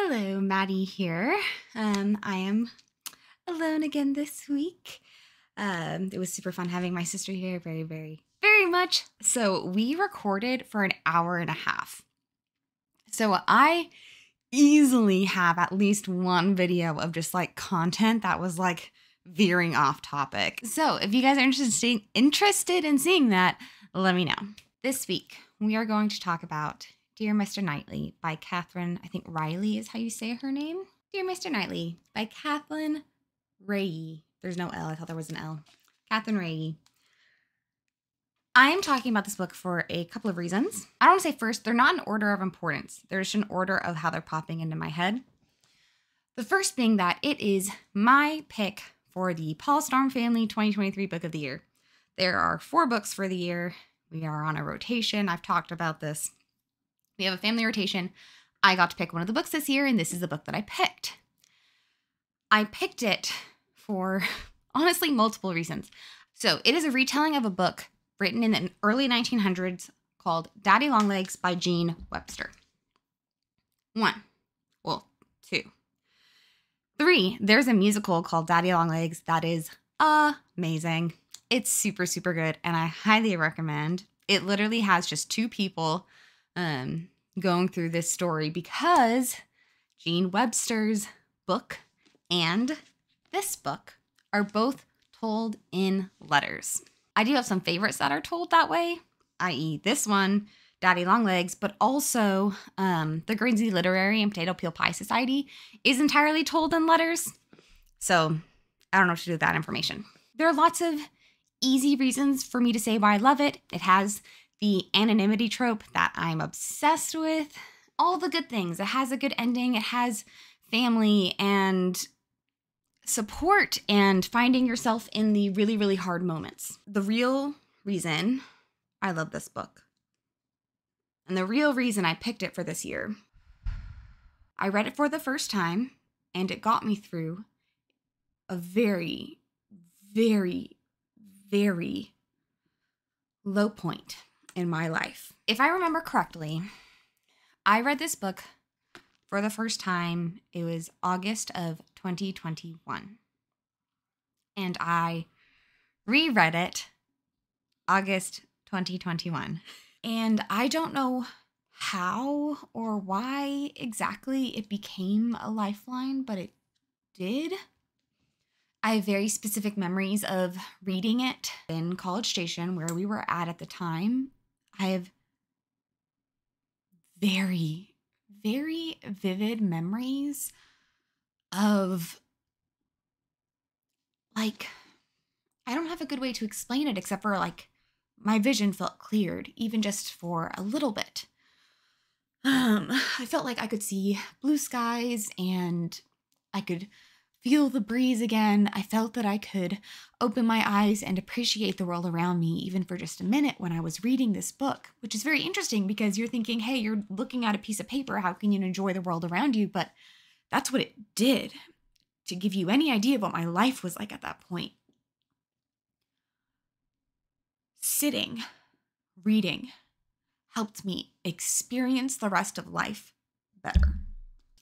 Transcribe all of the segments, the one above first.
Hello, Maddie here. I am alone again this week. It was super fun having my sister here, very much. So we recorded for an hour and a half. So I easily have at least one video of just like content that was like veering off topic. So if you guys are interested in seeing that, let me know. This week, we are going to talk about Dear Mr. Knightley by Katherine, I think Reay is how you say her name. Dear Mr. Knightley by Katherine Reay. There's no L, I thought there was an L. Katherine Reay. I am talking about this book for a couple of reasons. I don't want to say first, they're not in order of importance. They're just an order of how they're popping into my head. The first being that it is my pick for the Paul Storm Family 2023 Book of the Year. There are 4 books for the year. We are on a rotation. I've talked about this. We have a family rotation. I got to pick one of the books this year, and this is the book that I picked. I picked it for, honestly, multiple reasons. So it is a retelling of a book written in the early 1900s called Daddy Longlegs by Jean Webster. 2. 3, there's a musical called Daddy Longlegs that is amazing. It's super, super good, and I highly recommend. It literally has just 2 people going through this story because Jean Webster's book and this book are both told in letters. I do have some favorites that are told that way, i.e. this one, Daddy Longlegs, but also the Grinsey Literary and Potato Peel Pie Society is entirely told in letters. So I don't know what to do with that information. There are lots of easy reasons for me to say why I love it. It has the anonymity trope that I'm obsessed with. All the good things. It has a good ending. It has family and support and finding yourself in the really, really hard moments. The real reason I love this book, and the real reason I picked it for this year, I read it for the first time, and it got me through a very, very, very low point in my life. If I remember correctly, I read this book for the first time. It was August of 2021. And I reread it August 2021. And I don't know how or why exactly it became a lifeline, but it did. I have very specific memories of reading it in College Station, where we were at the time. I have very, very vivid memories of, like, I don't have a good way to explain it except for, like, my vision felt cleared, even just for a little bit. I felt like I could see blue skies and I could feel the breeze again. I felt that I could open my eyes and appreciate the world around me, even for just a minute when I was reading this book, which is very interesting because you're thinking, hey, you're looking at a piece of paper. How can you enjoy the world around you? But that's what it did. To give you any idea of what my life was like at that point. Sitting, reading, helped me experience the rest of life better.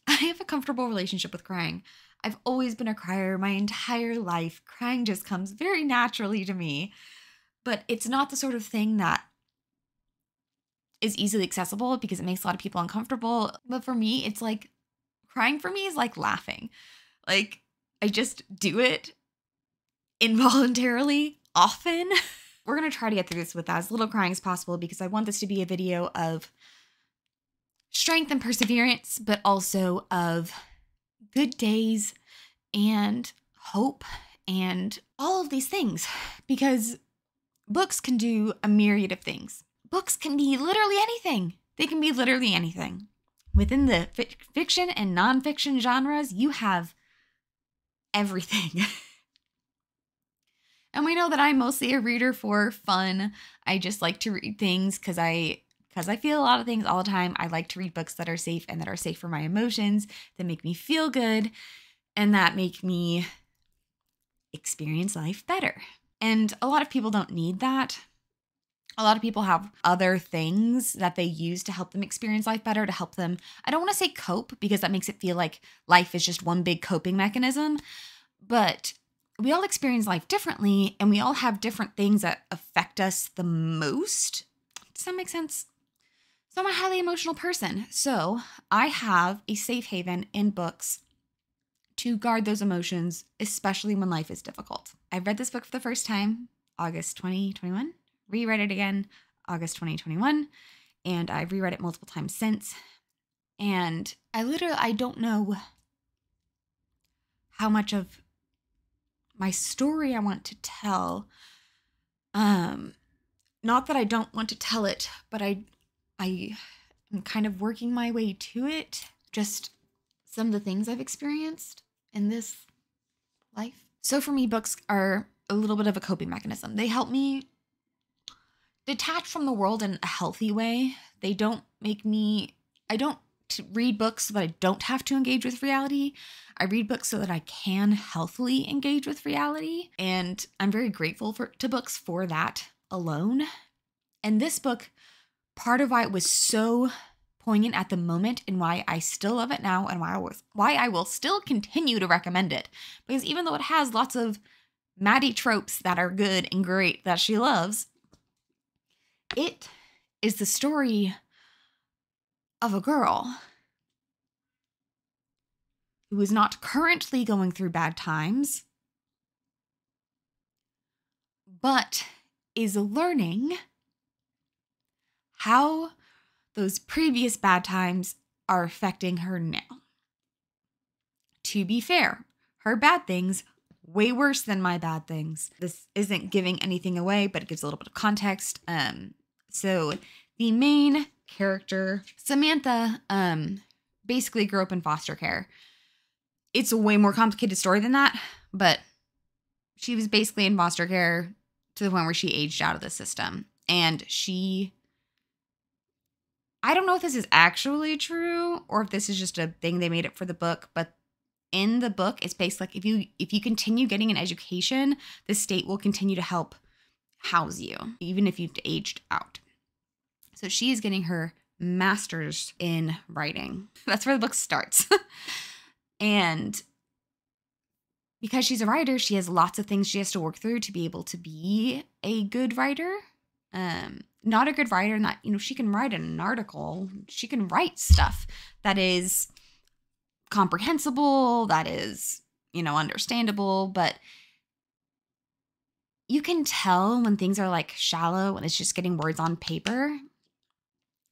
I have a comfortable relationship with crying. I've always been a crier my entire life. Crying just comes very naturally to me, but it's not the sort of thing that is easily accessible because it makes a lot of people uncomfortable. But for me, it's like, crying for me is like laughing. Like, I just do it involuntarily often. We're going to try to get through this with as little crying as possible because I want this to be a video of strength and perseverance, but also of good days and hope and all of these things, because books can do a myriad of things. Books can be literally anything. They can be literally anything. Within the fiction and nonfiction genres, you have everything. And we know that I'm mostly a reader for fun. I just like to read things because I feel a lot of things all the time. I like to read books that are safe and that are safe for my emotions, that make me feel good, and that make me experience life better. And a lot of people don't need that. A lot of people have other things that they use to help them experience life better, to help them, I don't want to say cope because that makes it feel like life is just one big coping mechanism, but we all experience life differently and we all have different things that affect us the most. Does that make sense? So I'm a highly emotional person. So I have a safe haven in books to guard those emotions, especially when life is difficult. I read this book for the first time, August 2021. Reread it again, August 2021, and I've reread it multiple times since. And I don't know how much of my story I want to tell. Not that I don't want to tell it, but I am kind of working my way to it. Just some of the things I've experienced in this life. So for me, books are a little bit of a coping mechanism. They help me detach from the world in a healthy way. They don't make me, I don't read books so that I don't have to engage with reality. I read books so that I can healthily engage with reality. And I'm very grateful to books for that alone. And this book, part of why it was so poignant at the moment and why I still love it now and why I will still continue to recommend it. Because even though it has lots of Maddie tropes that are good and great that she loves, it is the story of a girl who is not currently going through bad times, but is learning how those previous bad times are affecting her now. To be fair, her bad things way worse than my bad things. This isn't giving anything away, but it gives a little bit of context. So the main character, Samantha, basically grew up in foster care. It's a way more complicated story than that, but she was basically in foster care to the point where she aged out of the system. And I don't know if this is actually true or if this is just a thing they made up for the book, but in the book, it's basically like if you continue getting an education, the state will continue to help house you, even if you've aged out. So she is getting her master's in writing. That's where the book starts. And because she's a writer, she has lots of things she has to work through to be able to be a good writer. Not a good writer in that, she can write an article. She can write stuff that is comprehensible, that is, understandable, but you can tell when things are like shallow and it's just getting words on paper.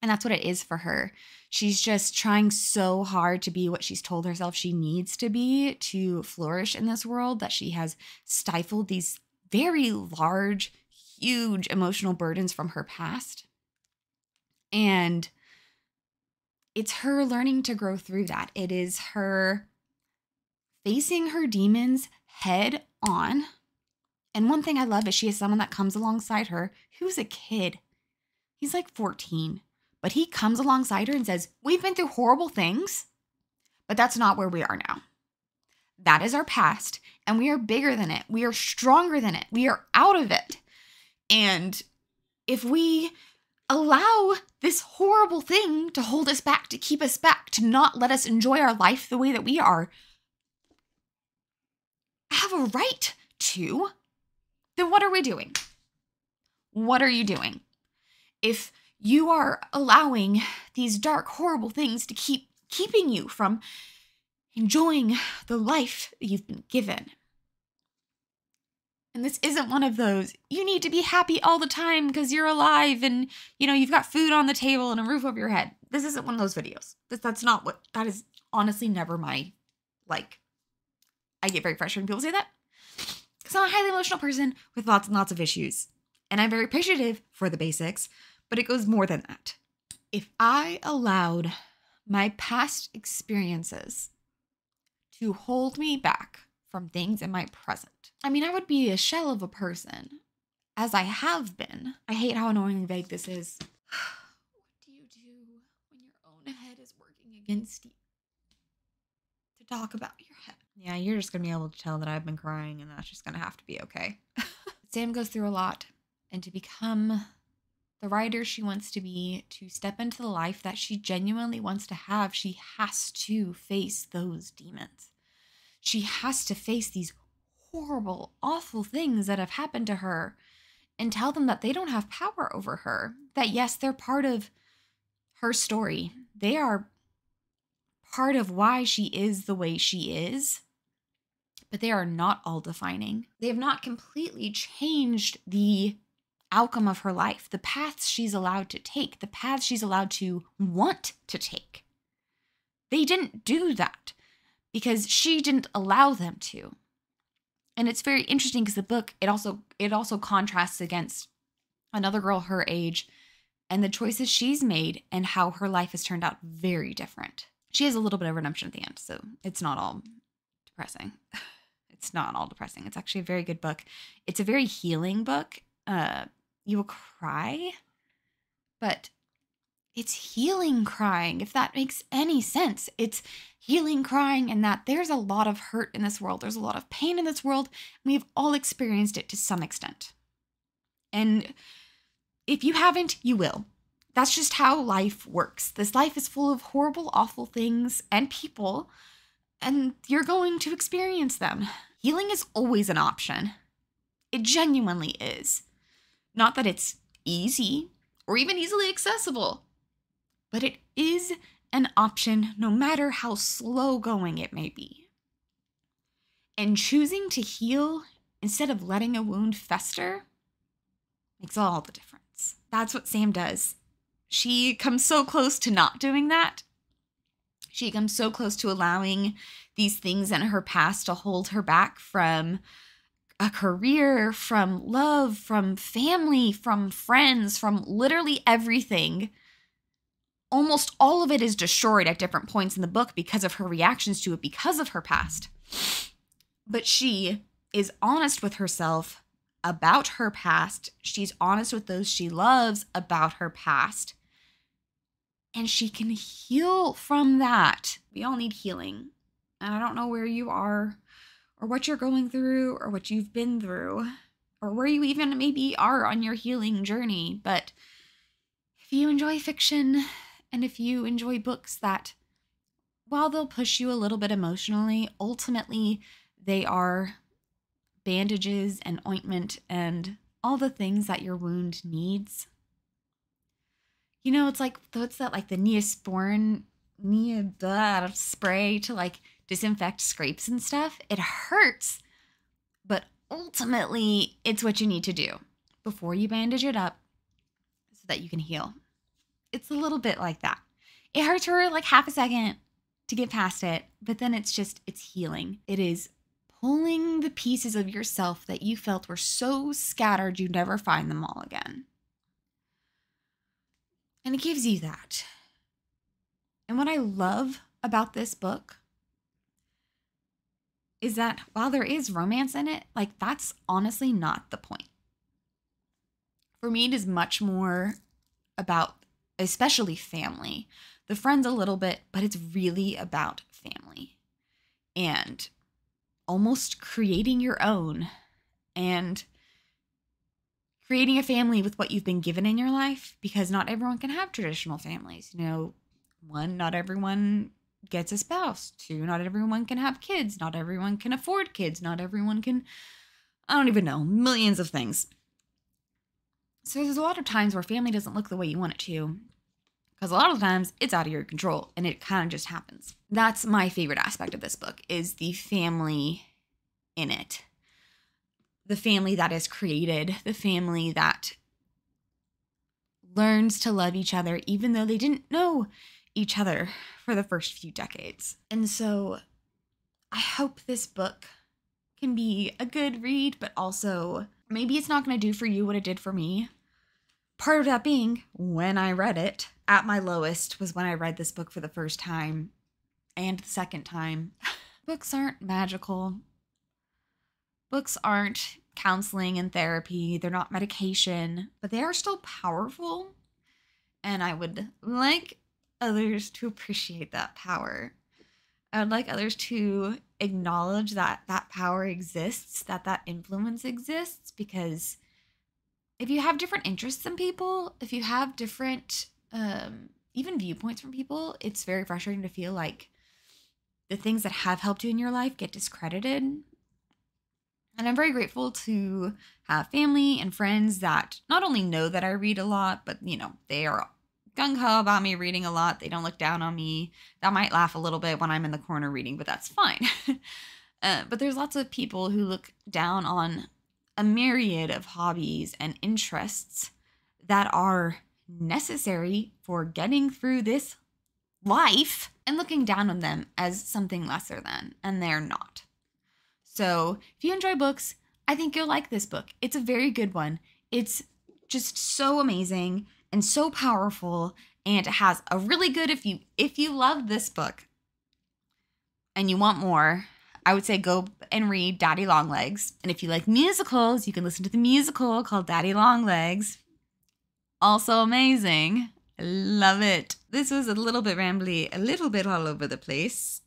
And that's what it is for her. She's just trying so hard to be what she's told herself she needs to be to flourish in this world that she has stifled these very large, huge emotional burdens from her past. And it's her learning to grow through that. It is her facing her demons head on. And one thing I love is she has someone that comes alongside her who's a kid. He's like 14. But he comes alongside her and says, we've been through horrible things, but that's not where we are now. That is our past, and we are bigger than it. We are stronger than it. We are out of it. And if we allow this horrible thing to hold us back, to keep us back, to not let us enjoy our life the way that we are, have a right to, then what are we doing? What are you doing? If you are allowing these dark, horrible things to keep keeping you from enjoying the life that you've been given. And this isn't one of those, you need to be happy all the time because you're alive and, you've got food on the table and a roof over your head. This isn't one of those videos. That is honestly never my, I get very frustrated when people say that. Because I'm a highly emotional person with lots and lots of issues. And I'm very appreciative for the basics. But it goes more than that. If I allowed my past experiences to hold me back from things in my present, I would be a shell of a person, as I have been. I hate how annoyingly vague this is. What do you do when your own head is working against you? To talk about your head. Yeah, you're just going to be able to tell that I've been crying, and that's just going to have to be okay. Sam goes through a lot, and to become the writer she wants to be, to step into the life that she genuinely wants to have, she has to face those demons. She has to face these horrible, awful things that have happened to her and tell them that they don't have power over her. That yes, they're part of her story. They are part of why she is the way she is, but they are not all defining. They have not completely changed the outcome of her life, the paths she's allowed to take, the paths she's allowed to want to take. They didn't do that because she didn't allow them to. And it's very interesting because the book, it also contrasts against another girl her age and the choices she's made and how her life has turned out very different. She has a little bit of redemption at the end, so it's not all depressing. It's not all depressing. It's actually a very good book. It's a very healing book. You will cry, but it's healing crying, if that makes any sense. It's healing crying, and that there's a lot of hurt in this world. There's a lot of pain in this world. We've all experienced it to some extent. And if you haven't, you will. That's just how life works. This life is full of horrible, awful things and people, and you're going to experience them. Healing is always an option. It genuinely is. Not that it's easy or even easily accessible, but it is an option no matter how slow going it may be. And choosing to heal instead of letting a wound fester makes all the difference. That's what Sam does. She comes so close to not doing that. She comes so close to allowing these things in her past to hold her back from a career, from love, from family, from friends, from literally everything. Almost all of it is destroyed at different points in the book because of her reactions to it, because of her past. But she is honest with herself about her past. She's honest with those she loves about her past. And she can heal from that. We all need healing. And I don't know where you are, or what you're going through, or what you've been through, or where you even maybe are on your healing journey. But if you enjoy fiction, and if you enjoy books that, while they'll push you a little bit emotionally, ultimately they are bandages and ointment and all the things that your wound needs. You know, it's like, what's that, like the Neosporin spray to like disinfect scrapes and stuff. It hurts, but ultimately it's what you need to do before you bandage it up so that you can heal. It's a little bit like that. It hurts for like half a second to get past it, but then it's healing. It is pulling the pieces of yourself that you felt were so scattered you'd never find them all again. And it gives you that. And what I love about this book is that while there is romance in it, like that's honestly not the point. For me, it is much more about especially family. The friends a little bit, but it's really about family. And almost creating your own and creating a family with what you've been given in your life, because not everyone can have traditional families. You know, one, not everyone gets a spouse. Two, not everyone can have kids. Not everyone can afford kids. Not everyone can, I don't even know, millions of things. So there's a lot of times where family doesn't look the way you want it to, because a lot of times it's out of your control and it kind of just happens. That's my favorite aspect of this book, is the family in it. The family that is created, the family that learns to love each other even though they didn't know each other for the first few decades. And so I hope this book can be a good read, but also maybe it's not going to do for you what it did for me. Part of that being, when I read it at my lowest was when I read this book for the first time and the second time. Books aren't magical. Books aren't counseling and therapy. They're not medication, but they are still powerful. And I would like others to appreciate that power. I would like others to acknowledge that that power exists, that that influence exists, because if you have different interests than people, if you have different even viewpoints from people, it's very frustrating to feel like the things that have helped you in your life get discredited. And I'm very grateful to have family and friends that not only know that I read a lot, but, you know, they are gung-ho about me reading a lot. They don't look down on me. That might laugh a little bit when I'm in the corner reading, but that's fine. But there's lots of people who look down on a myriad of hobbies and interests that are necessary for getting through this life and looking down on them as something lesser than, and they're not. So if you enjoy books, I think you'll like this book. It's a very good one. It's just so amazing and so powerful, and it has a really good, if you love this book and you want more, I would say go and read Daddy Longlegs. And if you like musicals, you can listen to the musical called Daddy Longlegs. Also amazing. I love it. This was a little bit rambly, a little bit all over the place.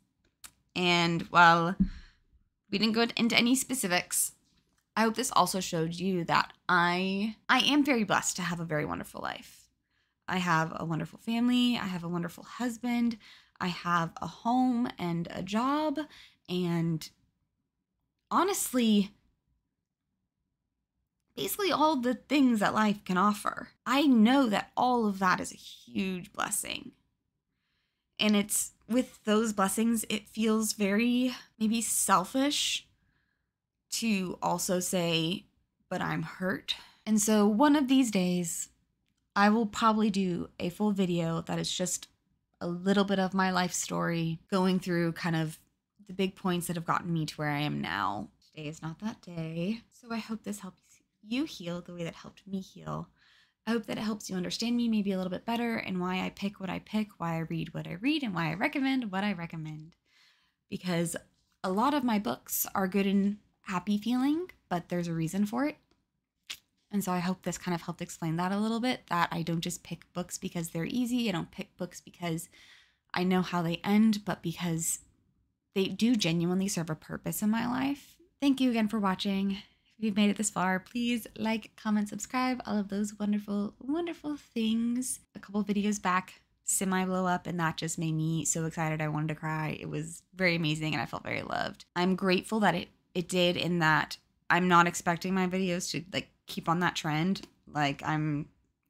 And while we didn't go into any specifics, I hope this also showed you that I am very blessed to have a very wonderful life. I have a wonderful family. I have a wonderful husband. I have a home and a job. And honestly, basically all the things that life can offer. I know that all of that is a huge blessing. And it's with those blessings, it feels very maybe selfish to also say, but I'm hurt. And so one of these days, I will probably do a full video that is just a little bit of my life story, going through kind of the big points that have gotten me to where I am now. Today is not that day. So I hope this helps you heal the way that helped me heal. I hope that it helps you understand me maybe a little bit better and why I pick what I pick, why I read what I read, and why I recommend what I recommend. Because a lot of my books are good and happy feeling, but there's a reason for it. And so I hope this kind of helped explain that a little bit, that I don't just pick books because they're easy. I don't pick books because I know how they end, but because they do genuinely serve a purpose in my life. Thank you again for watching. If you've made it this far, please like, comment, subscribe, all of those wonderful, wonderful things. A couple videos back, semi blow up, and that just made me so excited I wanted to cry. It was very amazing and I felt very loved. I'm grateful that it did, in that I'm not expecting my videos to like keep on that trend. Like, I'm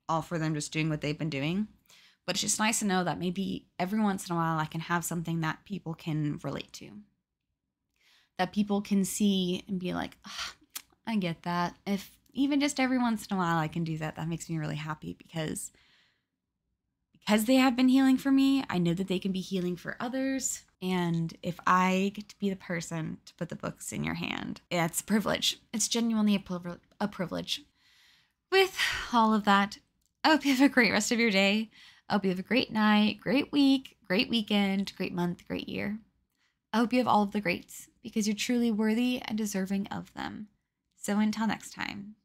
all for them just doing what they've been doing. But it's just nice to know that maybe every once in a while I can have something that people can relate to. That people can see and be like, oh, I get that. If even just every once in a while I can do that, that makes me really happy, because they have been healing for me, I know that they can be healing for others. And if I get to be the person to put the books in your hand, it's a privilege. It's genuinely a privilege. With all of that, I hope you have a great rest of your day. I hope you have a great night, great week, great weekend, great month, great year. I hope you have all of the greats, because you're truly worthy and deserving of them. So until next time.